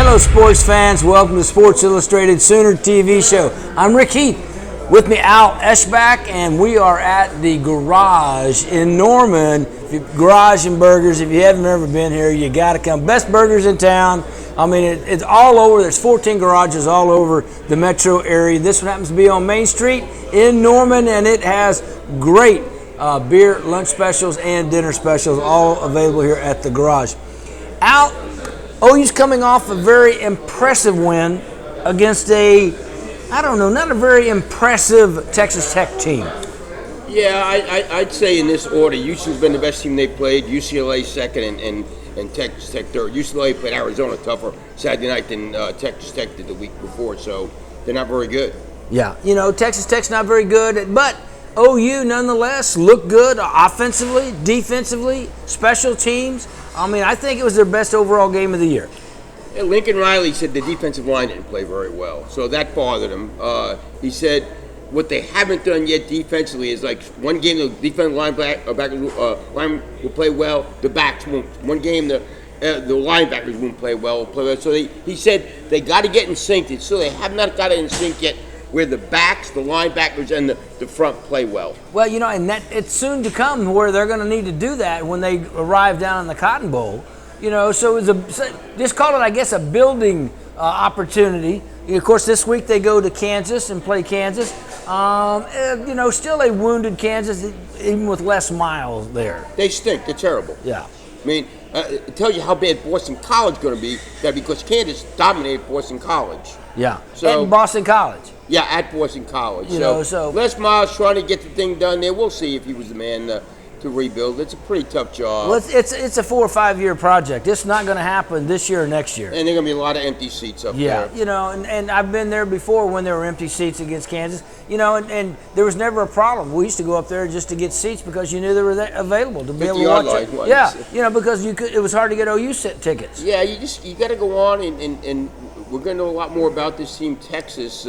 Hello, sports fans. Welcome to Sports Illustrated Sooner TV show. I'm Rick Heath. With me, Al Eschbach, and we are at the Garage in Norman. Garage and Burgers. If you haven't ever been here, you got to come. Best burgers in town. I mean, it's all over. There's 14 garages all over the metro area. This one happens to be on Main Street in Norman, and it has great beer, lunch specials, and dinner specials, all available here at the Garage. Al, OU's coming off a very impressive win against not a very impressive Texas Tech team. Yeah, I'd say in this order, Houston's been the best team they played, UCLA second, and Texas Tech third. UCLA played Arizona tougher Saturday night than Texas Tech did the week before, so they're not very good. Yeah, Texas Tech's not very good, but OU nonetheless looked good offensively, defensively, special teams. I mean, I think it was their best overall game of the year. Lincoln Riley said the defensive line didn't play very well, so that bothered him. He said what they haven't done yet defensively is like one game the defensive line will play well, the backs won't. One game the linebackers won't play well. So he said they got to get in sync. So they have not got it in sync yet, where the backs, the linebackers, and the front play well. Well, and that it's soon to come where they're going to need to do that when they arrive down in the Cotton Bowl. So just call it, I guess, a building opportunity. Of course, this week they go to Kansas and play Kansas. Still a wounded Kansas, even with Les Miles there. They stink. They're terrible. Yeah. I mean, it tells you how bad Boston College is going to be, because Kansas dominated Boston College. Yeah. So, at Boston College. Yeah, at Boston College. So Les Miles trying to get the thing done there. We'll see if he was the man to rebuild. It's a pretty tough job. Well, it's a 4 or 5 year project. It's not going to happen this year or next year. And there are going to be a lot of empty seats up there. Yeah, and I've been there before when there were empty seats against Kansas. And there was never a problem. We used to go up there just to get seats because you knew they were available to be able to watch it. Yeah, because it was hard to get OU tickets. Yeah, you got to go on and we're going to know a lot more about this team, Texas.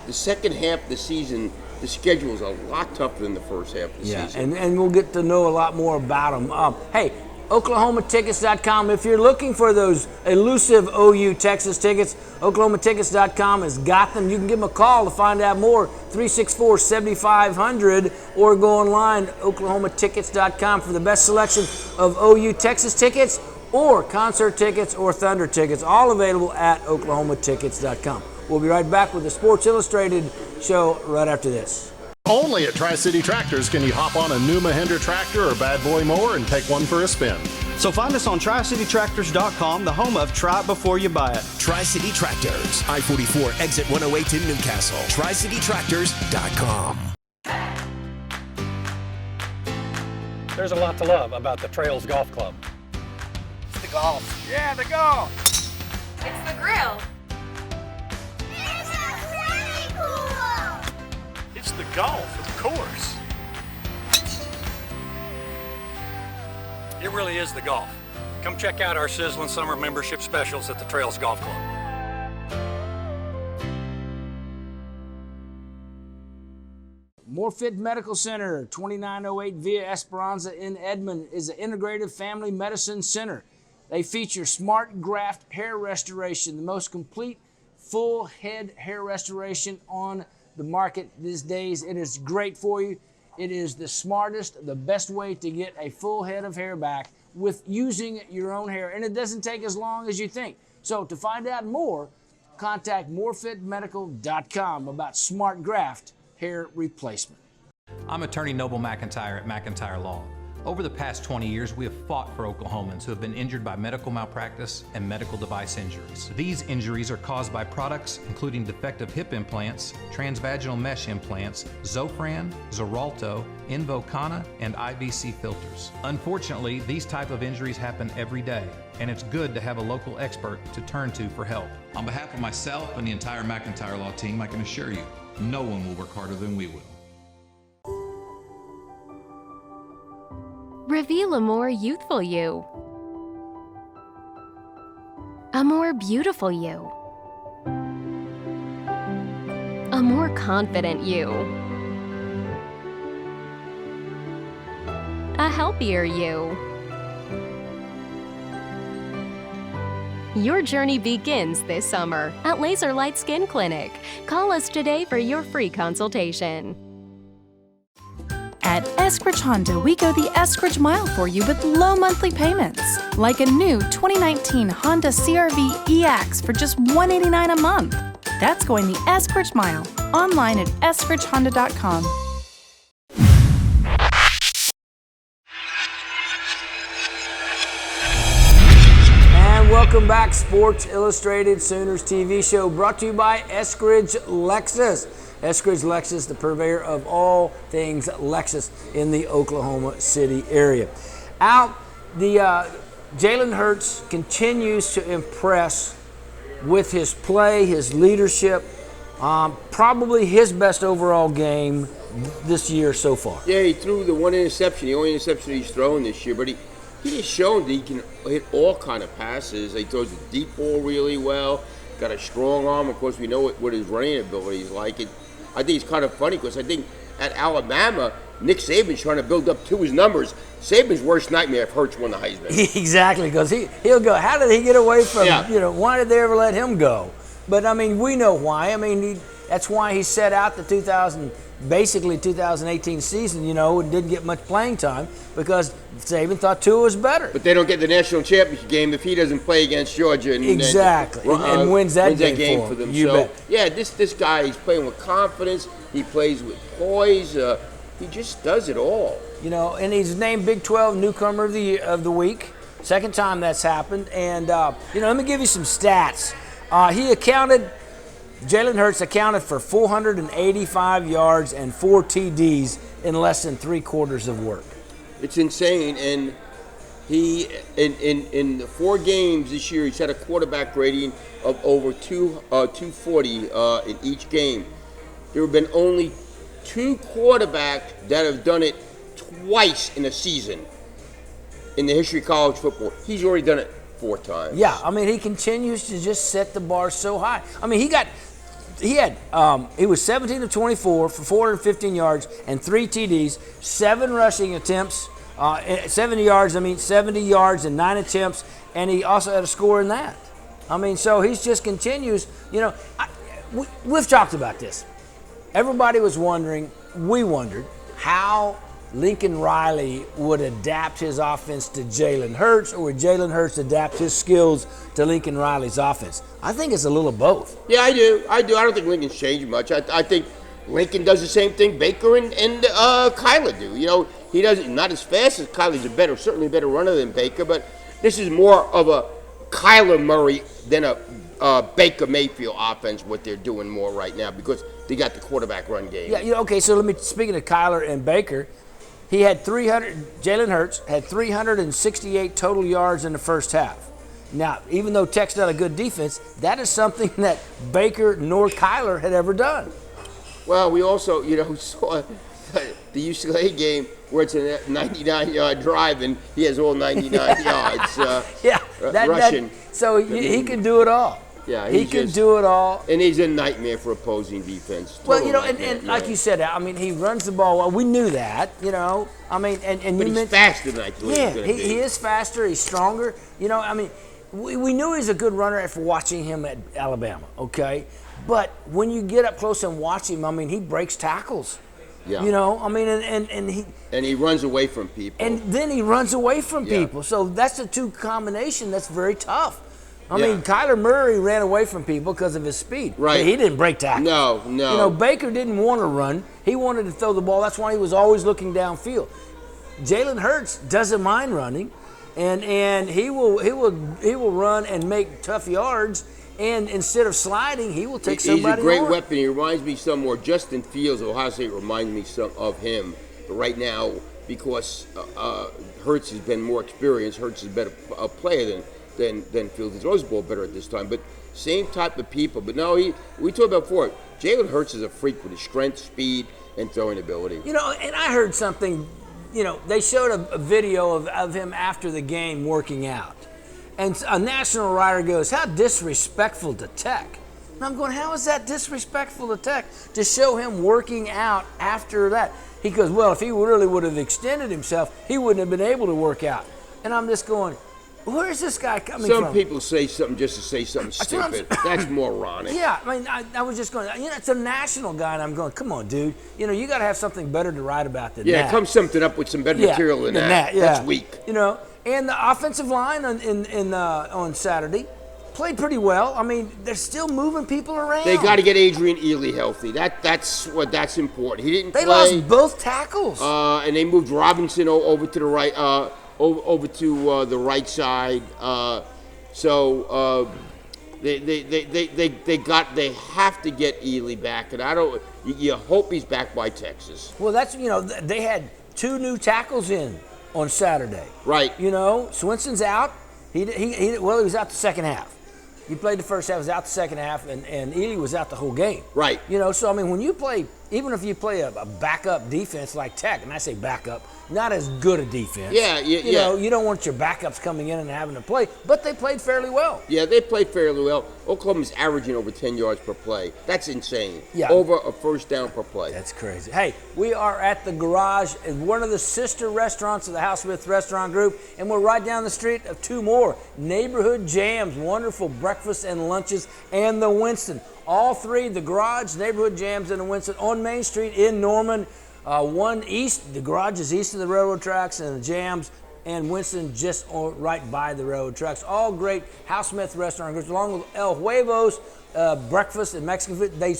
The second half of the season, the schedule is a lot tougher than the first half of the season. And we'll get to know a lot more about them. Hey, OklahomaTickets.com. If you're looking for those elusive OU Texas tickets, OklahomaTickets.com has got them. You can give them a call to find out more, 364-7500, or go online, OklahomaTickets.com, for the best selection of OU Texas tickets or concert tickets or Thunder tickets, all available at OklahomaTickets.com. We'll be right back with the Sports Illustrated show right after this. Only at Tri-City Tractors can you hop on a new Mahindra tractor or Bad Boy mower and take one for a spin. So find us on TriCityTractors.com, the home of Try It Before You Buy It. Tri-City Tractors, I-44, exit 108 in Newcastle. TriCityTractors.com. There's a lot to love about the Trails Golf Club. It's the golf. Yeah, the golf. It's the grill. It's the golf, of course. It really is the golf. Come check out our sizzling summer membership specials at the Trails Golf Club. Morfit Medical Center, 2908 Via Esperanza in Edmond, is an integrative family medicine center. They feature Smart Graft hair restoration, the most complete full head hair restoration on the market these days. It is great for you. It is the smartest, the best way to get a full head of hair back with using your own hair, and it doesn't take as long as you think. So to find out more, contact morefitmedical.com about Smart Graft hair replacement. I'm attorney Noble McIntyre at McIntyre Law. Over the past 20 years, we have fought for Oklahomans who have been injured by medical malpractice and medical device injuries. These injuries are caused by products including defective hip implants, transvaginal mesh implants, Zofran, Xarelto, Invocana, and IVC filters. Unfortunately, these type of injuries happen every day, and it's good to have a local expert to turn to for help. On behalf of myself and the entire McIntyre Law team, I can assure you, no one will work harder than we will. Reveal a more youthful you. A more beautiful you. A more confident you. A healthier you. Your journey begins this summer at Laser Light Skin Clinic. Call us today for your free consultation. At Eskridge Honda, we go the Eskridge Mile for you with low monthly payments. Like a new 2019 Honda CR-V EX for just $189 a month. That's going the Eskridge Mile. Online at eskridgehonda.com. Welcome back, Sports Illustrated Sooners TV show brought to you by Eskridge Lexus. Eskridge Lexus, the purveyor of all things Lexus in the Oklahoma City area. Out, the Jalen Hurts continues to impress with his play, his leadership. Probably his best overall game this year so far. Yeah, he threw the one interception, the only interception he's thrown this year, but he has shown that he can hit all kind of passes. He throws the deep ball really well. Got a strong arm. Of course, we know what his running ability is like. I think it's kind of funny because I think at Alabama, Nick Saban's trying to build up to his numbers. Saban's worst nightmare if Hurts won the Heisman. Exactly, because he'll go, how did he get away from, why did they ever let him go? But, I mean, we know why. I mean, that's why he set out the 2018 season, and didn't get much playing time because Saban thought Tua was better. But they don't get the national championship game if he doesn't play against Georgia and wins that game for them. Bet. Yeah, this guy, he's playing with confidence. He plays with poise. He just does it all. And he's named Big 12 Newcomer of the Week. Second time that's happened. And let me give you some stats. Jalen Hurts accounted for 485 yards and 4 TDs in less than 3/4 of work. It's insane, and he in the 4 games this year, he's had a quarterback rating of over 240 in each game. There have been only 2 quarterbacks that have done it twice in a season in the history of college football. He's already done it 4 times. Yeah, I mean, he continues to just set the bar so high. I mean, he was 17 of 24 for 415 yards and 3 TDs, 7 rushing attempts, 70 yards and 9 attempts, and he also had a score in that. I mean, so he just continues. We've talked about this. Everybody was wondering, we wondered, how Lincoln Riley would adapt his offense to Jalen Hurts, or would Jalen Hurts adapt his skills to Lincoln Riley's offense? I think it's a little of both. Yeah, I do. I don't think Lincoln's changed much. I think Lincoln does the same thing Baker and Kyler do. He doesn't, not as fast as Kyler. He's certainly a better runner than Baker, but this is more of a Kyler Murray than a Baker Mayfield offense, what they're doing more right now, because they got the quarterback run game. Yeah, okay, so speaking of Kyler and Baker, Jalen Hurts had 368 total yards in the first half. Now, even though Tech's not a good defense, that is something that Baker nor Kyler had ever done. Well, we also, saw the UCLA game where it's a 99-yard drive and he has all 99 yards rushing. He can do it all. Yeah, he can do it all. And he's a nightmare for opposing defense. Well, and like you said, I mean, he runs the ball well. We knew that, I mean, and but he's faster than I thought he was going to be. He is faster. He's stronger. I mean, we knew he's a good runner after watching him at Alabama, okay? But when you get up close and watch him, I mean, he breaks tackles. Yeah. I mean, and he runs away from people. And then he runs away from people. So that's a 2 combination that's very tough. I mean, Kyler Murray ran away from people because of his speed. Right. But he didn't break tackles. No. Baker didn't want to run. He wanted to throw the ball. That's why he was always looking downfield. Jalen Hurts doesn't mind running, and he will run and make tough yards. And instead of sliding, he will take somebody on. He's a great weapon. He reminds me some more. Justin Fields, Ohio State, reminds me some of him. But right now, because Hurts has been more experienced, Hurts is a better player than Fields. He throws the ball better at this time. But same type of people. But no, we talked about before, Jalen Hurts is a freak with his strength, speed, and throwing ability. And I heard something, they showed a video of him after the game working out. And a national writer goes, how disrespectful to Tech. And I'm going, how is that disrespectful to Tech to show him working out after that? He goes, well, if he really would have extended himself, he wouldn't have been able to work out. And I'm just going, Where is this guy coming from? Some people say something just to say something stupid. That's moronic. Yeah, I mean, I was just going, it's a national guy, and I'm going, come on, dude. You got to have something better to write about than that. Yeah, come something up with some better material than that. Yeah. That's weak. And the offensive line on Saturday played pretty well. I mean, they're still moving people around. They got to get Adrian Ely healthy. That's important. He didn't They play. lost both tackles. And they moved Robinson over to the right. Over to the right side, they have to get Ely back, and you hope he's back by Texas. Well, they had 2 new tackles in on Saturday. Right. Swenson's out. He was out the second half. He played the first half, was out the second half, and Ely was out the whole game. Right. So I mean, when you play, even if you play a backup defense like Tech, and I say backup, not as good a defense. Yeah. You don't want your backups coming in and having to play, but they played fairly well. Yeah, they played fairly well. Oklahoma's averaging over 10 yards per play. That's insane. Yeah. Over a first down per play. That's crazy. Hey, we are at the Garage, one of the sister restaurants of the Hal Smith Restaurant Group, and we're right down the street of 2 more Neighborhood Jams, wonderful breakfast and lunches, and the Winston. All 3, the Garage, Neighborhood Jams, and the Winston on Main Street in Norman. One east, the Garage is east of the railroad tracks, and the Jams and Winston just right by the railroad tracks. All great Hal Smith Restaurant Groups, along with El Huevos, breakfast and Mexican food. They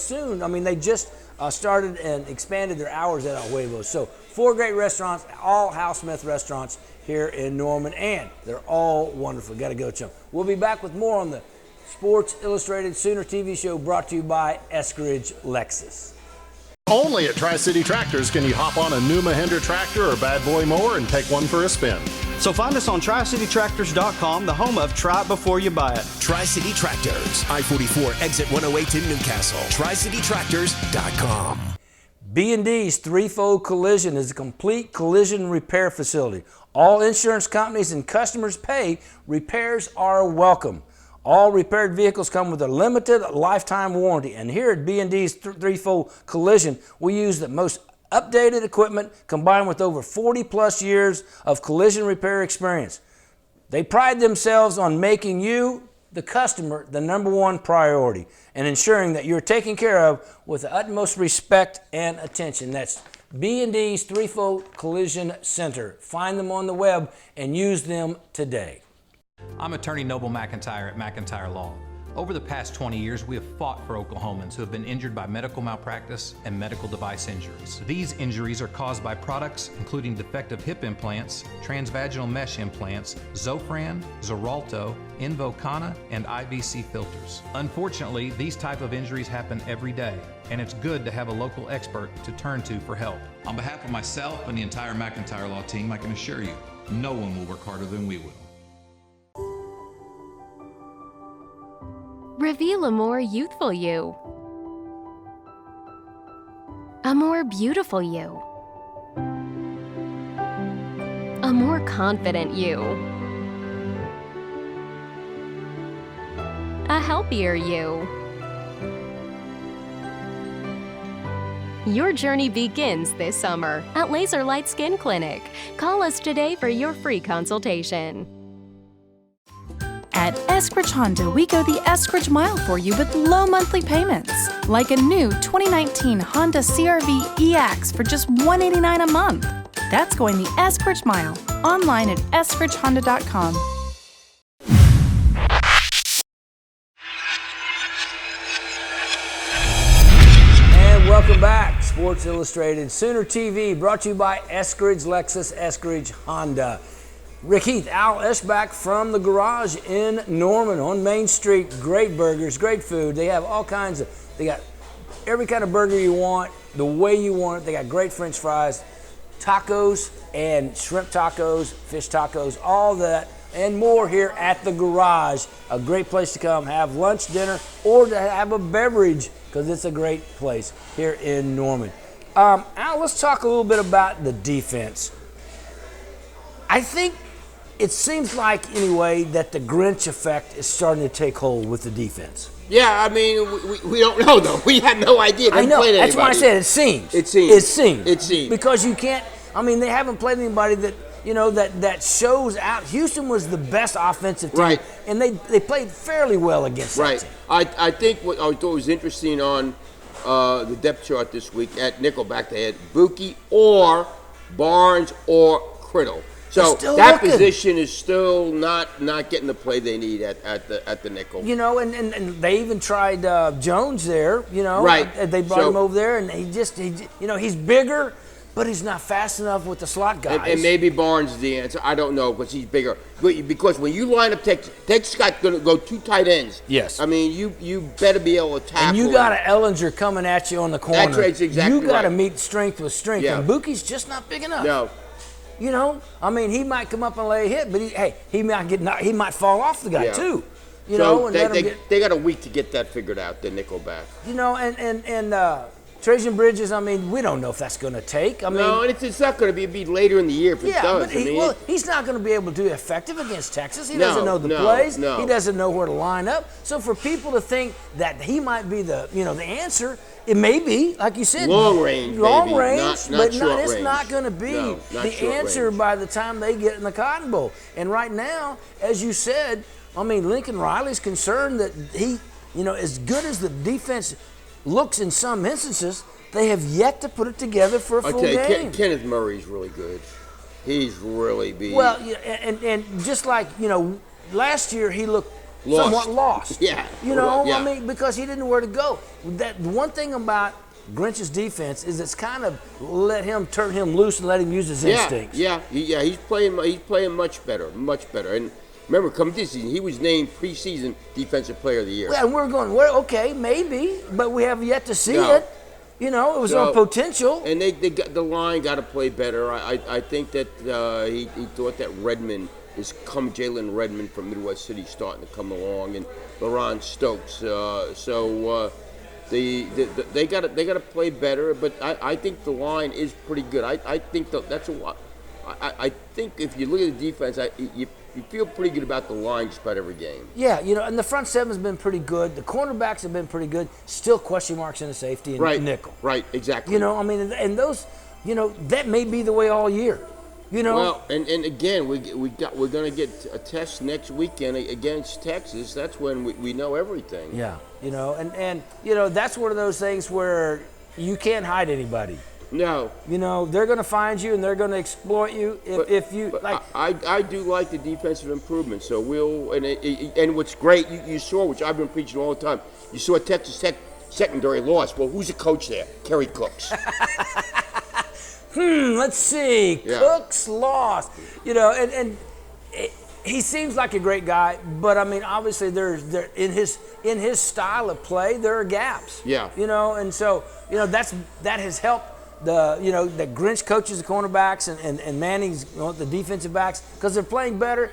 just started and expanded their hours at El Huevos. So 4 great restaurants, all Hal Smith restaurants here in Norman, and they're all wonderful. Got to go to them. We'll be back with more on the Sports Illustrated Sooner TV show, brought to you by Eskridge Lexus. Only at Tri-City Tractors can you hop on a new Mahindra tractor or Bad Boy mower and take one for a spin. So find us on TriCityTractors.com, the home of Try It Before You Buy It. Tri-City Tractors, I-44, exit 108 in Newcastle. TriCityTractors.com. B&D's Threefold Collision is a complete collision repair facility. All insurance companies and customers pay. Repairs are welcome. All repaired vehicles come with a limited lifetime warranty. And here at B&D's Threefold Collision, we use the most updated equipment combined with over 40 plus years of collision repair experience. They pride themselves on making you, the customer, the #1 priority and ensuring that you're taken care of with the utmost respect and attention. That's B&D's Threefold Collision Center. Find them on the web and use them today. I'm attorney Noble McIntyre at McIntyre Law. Over the past 20 years, we have fought for Oklahomans who have been injured by medical malpractice and medical device injuries. These injuries are caused by products including defective hip implants, transvaginal mesh implants, Zofran, Xarelto, Invokana, and IVC filters. Unfortunately, these type of injuries happen every day, and it's good to have a local expert to turn to for help. On behalf of myself and the entire McIntyre Law team, I can assure you, no one will work harder than we will. Reveal a more youthful you. A more beautiful you. A more confident you. A healthier you. Your journey begins this summer at Laser Light Skin Clinic. Call us today for your free consultation. At Eskridge Honda, we go the Eskridge Mile for you with low monthly payments. Like a new 2019 Honda CR-V EX for just $189 a month. That's going the Eskridge Mile. Online at eskridgehonda.com. And welcome back. Sports Illustrated Sooner TV, brought to you by Eskridge Lexus, Eskridge Honda. Rick Heath, Al Eschbach from the Garage in Norman on Main Street. Great burgers, great food. They have all kinds of, they got every kind of burger you want, the way you want it. They got great French fries, tacos and shrimp tacos, fish tacos, all that and more here at the Garage. A great place to come have lunch, dinner, or to have a beverage, because it's a great place here in Norman. Al, let's talk a little bit about the defense. I think it seems like, anyway, that the Grinch effect is starting to take hold with the defense. Yeah, I mean, we don't know, though. We have no idea. I know. That's why I said it seems. It seems. It seems. It seems. Because you can't, I mean, they haven't played anybody that that shows out. Houston was the best offensive team, Right. and they played fairly well against that Right. team. I think what I thought was interesting on the depth chart this week at nickelback, they had Buki or Barnes or Criddle. So still that looking. position is still not getting the play they need at the nickel. And they even tried Jones there. Right. They brought So- him over there, and he's bigger, but he's not fast enough with the slot guys. And maybe Barnes is the answer. I don't know because he's bigger. Because when you line up Texas got going to go 2 tight ends. Yes. I mean, you better be able to tackle. And you got an Ellinger coming at you on the corner. That's exactly You got to right. meet strength with strength, Yeah. and Buki's just not big enough. No. He might come up and lay a hit, but he might fall off the guy Yeah. too. So and let him they got a week to get that figured out, the nickelback. and Trajan Bridges. I mean, we don't know if that's going to take. No, and it's not going to be later in the year if it Yeah, does. but he's not going to be able to do effective against Texas. He No, doesn't know the no, plays. no. He doesn't know where to line up. So for people to think that he might be the answer, it may be, like you said, Long range, long maybe, range, not but short it's range. not going to be No, not the short answer range. by the time they get in the Cotton Bowl. And right now, as you said, I mean, Lincoln Riley's concerned that he, as good as the defense looks in some instances, they have yet to put it together for a full game. Kenneth Murray's really good. He's really being Well, yeah, and just like, last year he looked Lost. somewhat lost. Yeah. I Yeah. mean, because he didn't know where to go. That one thing about Grinch's defense is it's kind of turn him loose and let him use his instincts. He's playing much better. And remember, coming this season, he was named preseason Defensive Player of the Year. Well, and we're going, okay, maybe, but we have yet to see No. it. It was on potential. And they got the line got to play better. I think that he thought that Jalen Redmond from Midwest City starting to come along, and LaRon Stokes. They got to play better. But I think the line is pretty good. I think that's a lot. I think if you look at the defense, you feel pretty good about the line just about every game. Yeah, and the front seven's been pretty good. The cornerbacks have been pretty good. Still question marks in the safety and nickel. Right, exactly. And those, that may be the way all year. Well, and again, we're going to get a test next weekend against Texas. That's when we know everything. Yeah, and that's one of those things where you can't hide anybody. No. They're going to find you and they're going to exploit you if you like. I do like the defensive improvement. So and what's great, you saw, which I've been preaching all the time. You saw Texas Tech secondary loss. Well, who's the coach there? Kerry Cooks. Let's see. Yeah. Cooks lost. And he seems like a great guy, but I mean, obviously, there in his style of play, there are gaps. Yeah. And so that has helped the Grinch coaches the cornerbacks and Manning's the defensive backs because they're playing better.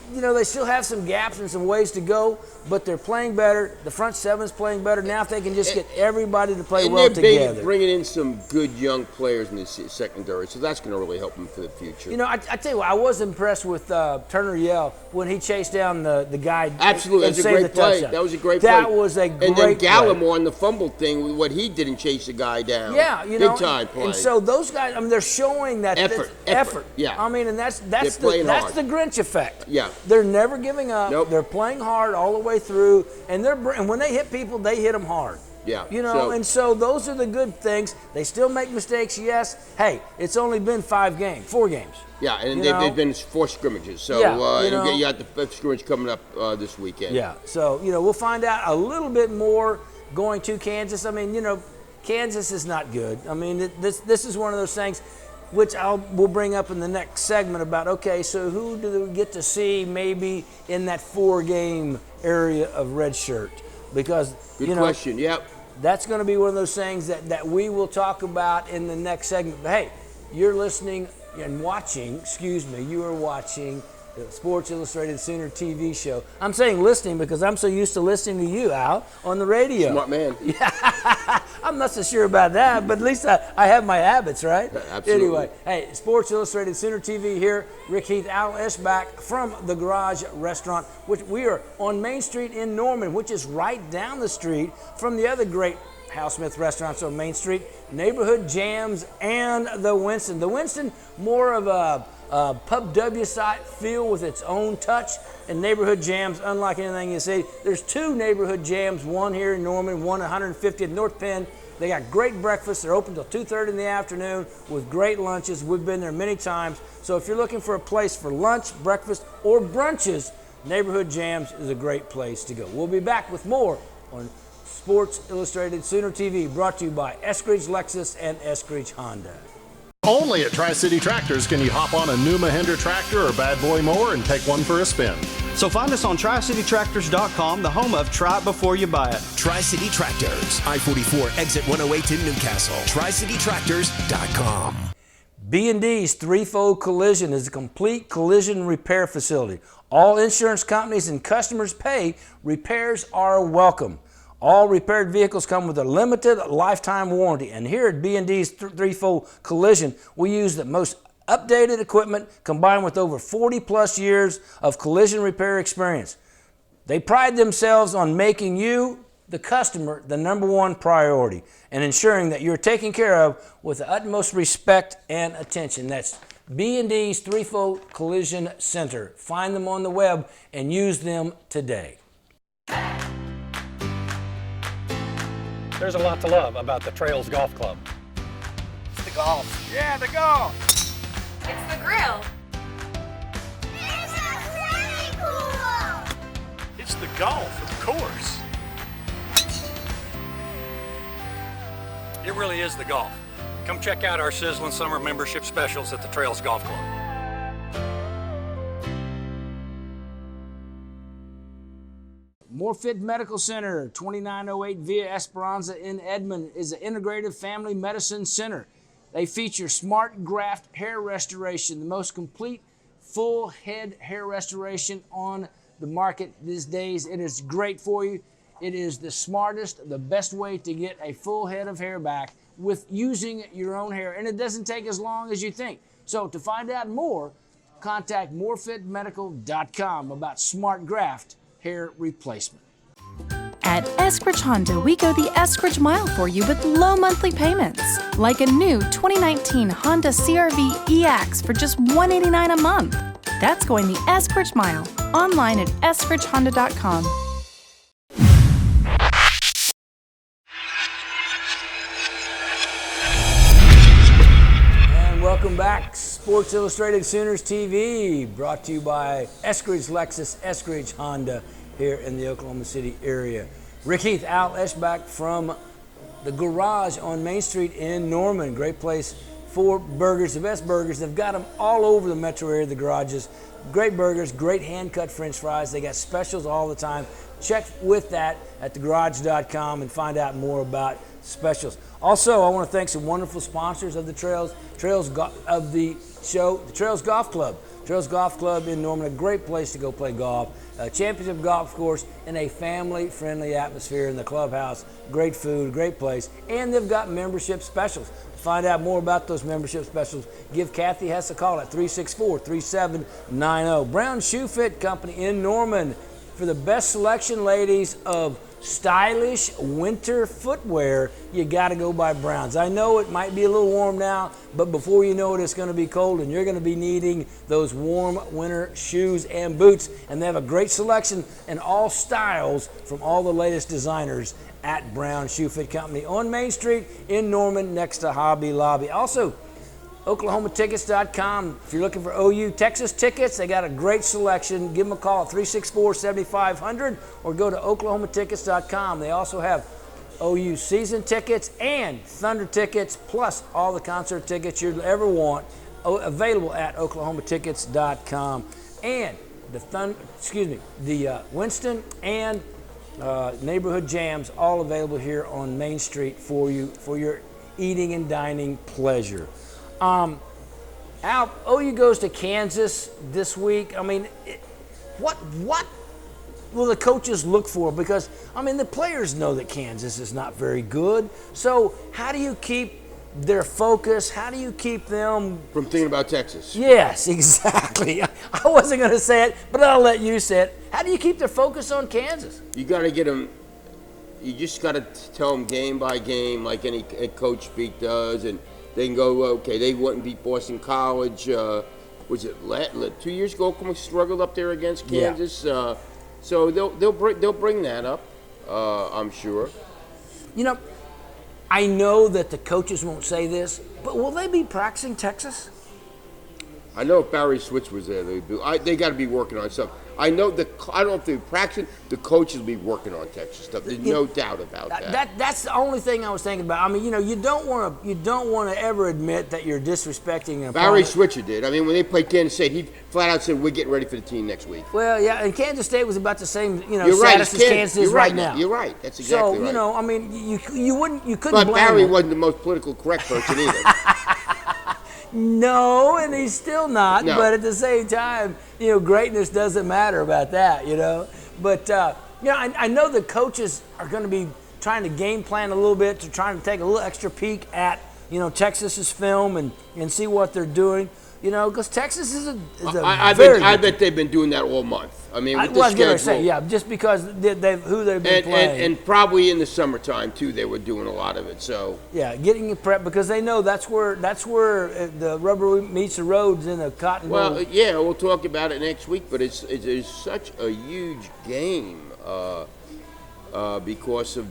They still have some gaps and some ways to go, but they're playing better. The front seven's playing better. Now if they can just get everybody to play well together. They're bringing in some good young players in the secondary, so that's going to really help them for the future. I tell you what, I was impressed with Turner Yell when he chased down the guy. Absolutely, and that's a saved great the play. touchdown. That was a great That play. was a great And then play. Gallimore on the fumble thing, what he did and chase the guy down. Yeah, big time play. And so those guys, I mean, they're showing that Effort. Yeah. I mean, and that's They're playing hard. the Grinch effect. Yeah. They're never giving up. Nope. They're playing hard all the way through, and when they hit people, they hit them hard. Yeah. And so those are the good things. They still make mistakes, yes. Hey, it's only been 4 games. Yeah, and they've been 4 scrimmages. So you got the 5th scrimmage coming up this weekend. Yeah. So we'll find out a little bit more going to Kansas. I mean, Kansas is not good. I mean, this is one of those things which we'll bring up in the next segment about, okay, so who do we get to see maybe in that 4-game area of red shirt? Because, Good question, yep. That's going to be one of those things that we will talk about in the next segment. But, hey, you're listening and watching, you are watching the Sports Illustrated Sooner TV show. I'm saying listening because I'm so used to listening to you, Al, on the radio. Smart man. Yeah, I'm not so sure about that, but at least I have my habits, right? Absolutely. Anyway, hey, Sports Illustrated Sooner TV here. Rick Heath, Al Eschbach from the Garage Restaurant, which we are on Main Street in Norman, which is right down the street from the other great Hal Smith restaurants on Main Street, Neighborhood Jams, and the Winston. The Winston, more of a Pub W site filled with its own touch and neighborhood jams unlike anything you see. There's 2 neighborhood jams, one here in Norman, one at 150th North Penn. They got great breakfast. They're open till 2:30 in the afternoon with great lunches. We've been there many times. So if you're looking for a place for lunch, breakfast, or brunches, Neighborhood Jams is a great place to go. We'll be back with more on Sports Illustrated Sooner TV, brought to you by Eskridge Lexus and Eskridge Honda. Only at Tri-City Tractors can you hop on a new Mahindra tractor or bad boy mower and take one for a spin. So find us on TriCityTractors.com, the home of Try It Before You Buy It. Tri-City Tractors, I-44, exit 108 in Newcastle. TriCityTractors.com. B&D's Threefold Collision is a complete collision repair facility. All insurance companies and customers pay. Repairs are welcome. All repaired vehicles come with a limited lifetime warranty. And here at B&D's Threefold Collision, we use the most updated equipment combined with over 40 plus years of collision repair experience. They pride themselves on making you, the customer, the #1 priority and ensuring that you're taken care of with the utmost respect and attention. That's B&D's Threefold Collision Center. Find them on the web and use them today. There's a lot to love about the Trails Golf Club. It's the golf. Yeah, the golf. It's the grill. It's the golf, of course. It really is the golf. Come check out our sizzling summer membership specials at the Trails Golf Club. Morfit Medical Center, 2908 Via Esperanza in Edmond, is an integrative family medicine center. They feature Smart Graft hair restoration, the most complete full head hair restoration on the market these days. It is great for you. It is the smartest, the best way to get a full head of hair back with using your own hair, and it doesn't take as long as you think. So to find out more, contact morfitmedical.com about Smart Graft hair replacement. At Eskridge Honda, we go the Eskridge mile for you with low monthly payments, like a new 2019 Honda CR-V EX for just $189 a month. That's going the Eskridge mile, online at eskridgehonda.com. Welcome back, Sports Illustrated Sooners TV, brought to you by Eskridge Lexus, Eskridge Honda here in the Oklahoma City area. Rick Heath, Al Eschbach from the Garage on Main Street in Norman. Great place for burgers, the best burgers. They've got them all over the metro area, the garages. Great burgers, great hand-cut French fries. They got specials all the time. Check with that at thegarage.com and find out more about specials. Also, I want to thank some wonderful sponsors of the Trails of the show, the Trails Golf Club. Trails Golf Club in Norman, a great place to go play golf. A championship golf course in a family-friendly atmosphere in the clubhouse. Great food, great place, and they've got membership specials. To find out more about those membership specials, give Kathy Hess a call at 364-3790. Brown Shoe Fit Company in Norman for the best selection, ladies, of stylish winter footwear. You got to go by Browns. I know it might be a little warm now, but before you know it, it's going to be cold, and you're going to be needing those warm winter shoes and boots. And they have a great selection in all styles from all the latest designers at Brown Shoe Fit Company on Main Street in Norman, next to Hobby Lobby. Also, OklahomaTickets.com. If you're looking for OU Texas tickets, they got a great selection. Give them a call at 364-7500 or go to OklahomaTickets.com. They also have OU season tickets and Thunder tickets, plus all the concert tickets you'd ever want, available at OklahomaTickets.com. And the Winston and neighborhood jams, all available here on Main Street for you for your eating and dining pleasure. Al, OU goes to Kansas this week. I mean, what will the coaches look for? Because, I mean, the players know that Kansas is not very good. So how do you keep their focus? How do you keep them from thinking about Texas? Yes, exactly. I wasn't going to say it, but I'll let you say it. How do you keep their focus on Kansas? You got to get them. You just got to tell them game by game, like any coach speak does, and they can go, okay, they wouldn't beat Boston College. was it 2 years ago? Oklahoma struggled up there against Kansas. Yeah. So they'll bring that up, I'm sure. You know, I know that the coaches won't say this, but will they be practicing Texas? I know if Barry Switz was there, they got to be working on stuff. I know I don't know if they're practicing. The coaches will be working on Texas stuff. There's no doubt about that. That's the only thing I was thinking about. I mean, you know, you don't want to ever admit that you're disrespecting. Barry Switzer did. I mean, when they played Kansas State, he flat out said, "We're getting ready for the team next week." Well, yeah, and Kansas State was about the same, you're status right. as Kansas is right now. You're right. That's exactly right. So, you know, I mean, you couldn't but blame Barry him. wasn't the most politically correct person either. No, and he's still not. No. But at the same time, you know, greatness doesn't matter about that, you know. But, you know, I know the coaches are going to be trying to game plan a little bit to try to take a little extra peek at, you know, Texas's film and see what they're doing. You know, because Texas is a I bet they've been doing that all month. I mean, with the I was going to schedule. say, yeah, just because who they've been playing. And probably in the summertime, too, they were doing a lot of it. So yeah, getting it prepped because they know that's where the rubber meets the roads in the Cotton Bowl. Well, yeah, we'll talk about it next week, but it's such a huge game because of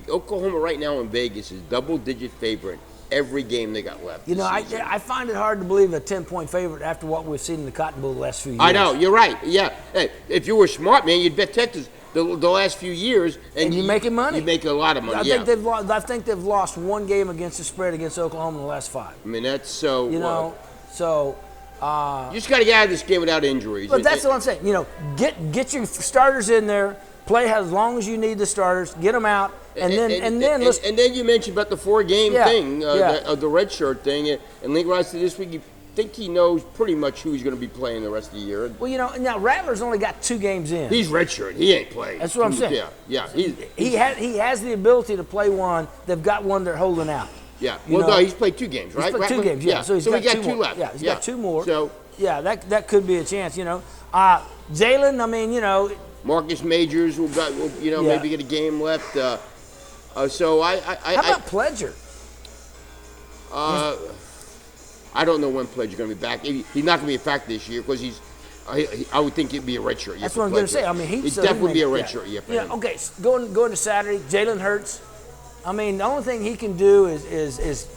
Oklahoma right now in Vegas is double-digit favorite every game they got left. You know, I find it hard to believe a 10-point favorite after what we've seen in the Cotton Bowl the last few years. I know, you're right. Yeah, hey, if you were smart, man, you'd bet Texas the last few years, and you're making money. You make a lot of money. I think they've lost one game against the spread against Oklahoma in the last 5. I mean, that's so. You know, so. You just got to get out of this game without injuries. But that's what I'm saying. You know, get your starters in there. Play as long as you need the starters. Get them out, and then you mentioned about the 4-game thing, the red shirt thing, and Link Rice said this week. You think he knows pretty much who he's going to be playing the rest of the year. Well, you know, now Rattler's only got 2 games in. He's redshirt. He ain't playing. That's what I'm saying. Yeah. He has the ability to play one. They've got one they're holding out. Yeah. Well, no, he's played 2 games, right? He's played 2 games. Yeah. So we got 2 left. Yeah, he's got 2 more. So yeah, that could be a chance. You know, Jalen. I mean, you know. Marcus Majors will maybe get a game left. How about Pledger? I don't know when Pledger's going to be back. He's not going to be a factor this year because I would think it'd be a redshirt year. That's what I'm going to say. I mean, he'd definitely be a redshirt year for him. Okay, going to Saturday, Jalen Hurts. I mean, the only thing he can do is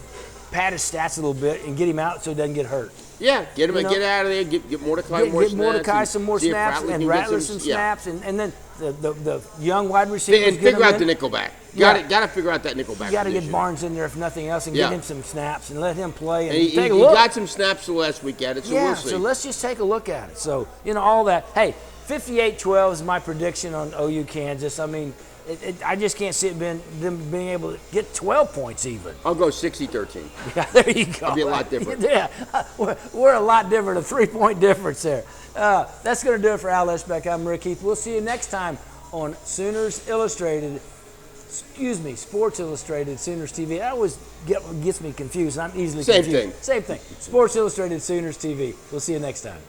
pad his stats a little bit and get him out so he doesn't get hurt. Yeah, get him get out of there. Get Mordecai more snaps. Get Mordecai some more snaps and Rattler some snaps, and then the young wide receivers. And figure out the nickelback. Got to figure out that nickelback. You got to get Barnes in there if nothing else and get him some snaps and let him play and take a look. He got some snaps the last week at it, so we'll see. So let's just take a look at it. So, you know, all that. Hey, 58-12 is my prediction on OU Kansas. I mean, I just can't see them being able to get 12 points even. I'll go 60-13. Yeah, there you go. It'll be a lot different. Yeah, we're a lot different, a 3-point difference there. That's going to do it for Al Eschbach. I'm Rick Heath. We'll see you next time on Sports Illustrated Sooners TV. That always gets me confused. I'm easily confused. Same thing. Sports Illustrated Sooners TV. We'll see you next time.